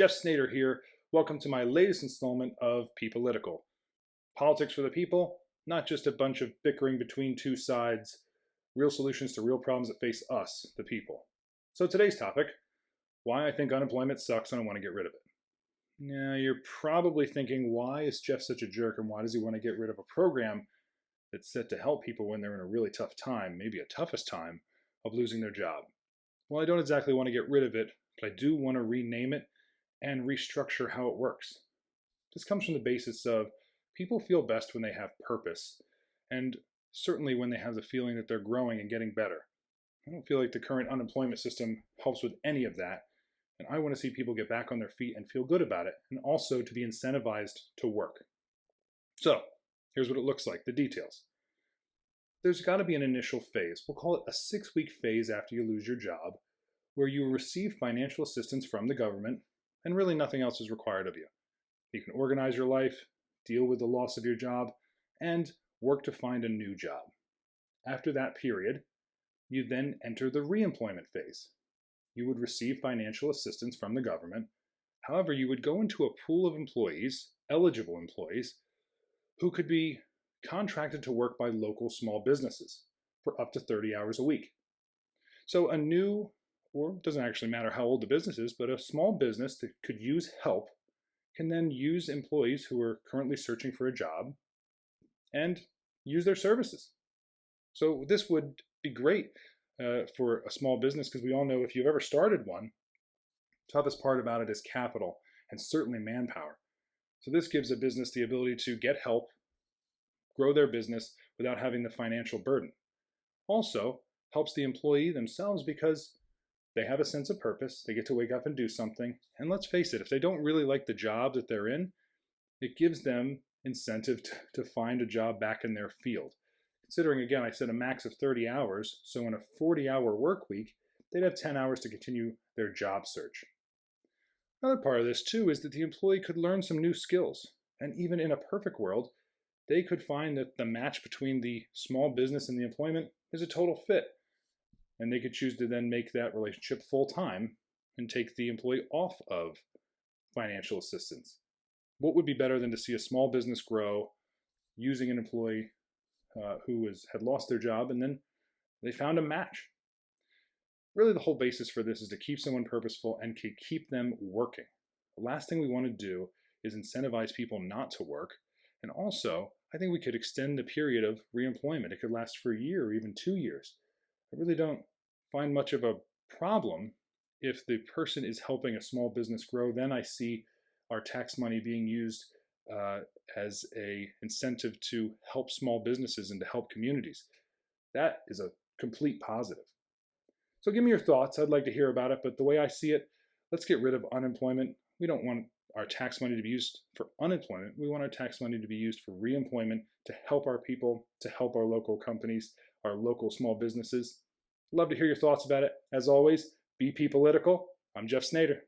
Jeff Snader here. Welcome to my latest installment of Peopolitical. Politics for the people, not just a bunch of bickering between two sides, real solutions to real problems that face us, the people. So today's topic, why I think unemployment sucks and I want to get rid of it. Now you're probably thinking, why is Jeff such a jerk and why does he want to get rid of a program that's set to help people when they're in a really tough time, maybe a toughest time, of losing their job? Well, I don't exactly want to get rid of it, but I do want to rename it and restructure how it works. This comes from the basis of people feel best when they have purpose, and certainly when they have the feeling that they're growing and getting better. I don't feel like the current unemployment system helps with any of that, and I want to see people get back on their feet and feel good about it, and also to be incentivized to work. So, here's what it looks like, the details. There's got to be an initial phase. We'll call it a 6-week phase after you lose your job, where you receive financial assistance from the government, and really nothing else is required of you. You can organize your life, deal with the loss of your job, and work to find a new job. After that period, you then enter the reemployment phase. You would receive financial assistance from the government. However, you would go into a pool of employees, eligible employees, who could be contracted to work by local small businesses for up to 30 hours a week. So a new, or it doesn't actually matter how old the business is, but a small business that could use help can then use employees who are currently searching for a job and use their services. So this would be great for a small business, because we all know if you've ever started one, the toughest part about it is capital and certainly manpower. So this gives a business the ability to get help, grow their business without having the financial burden. Also helps the employee themselves because they have a sense of purpose, they get to wake up and do something, and let's face it, if they don't really like the job that they're in, it gives them incentive to find a job back in their field. Considering, again, I said a max of 30 hours, so in a 40-hour work week, they'd have 10 hours to continue their job search. Another part of this, too, is that the employee could learn some new skills, and even in a perfect world, they could find that the match between the small business and the employment is a total fit. And they could choose to then make that relationship full-time and take the employee off of financial assistance. What would be better than to see a small business grow using an employee who had lost their job and then they found a match? Really, the whole basis for this is to keep someone purposeful and to keep them working. The last thing we want to do is incentivize people not to work. And also, I think we could extend the period of reemployment. It could last for a year or even 2 years. I really don't find much of a problem if the person is helping a small business grow. Then I see our tax money being used as an incentive to help small businesses and to help communities. That is a complete positive. So give me your thoughts. I'd like to hear about it, but the way I see it, let's get rid of unemployment. We don't want our tax money to be used for unemployment. We want our tax money to be used for reemployment, to help our people, to help our local companies, our local small businesses. Love to hear your thoughts about it. As always, be Peopolitical. I'm Jeff Snader.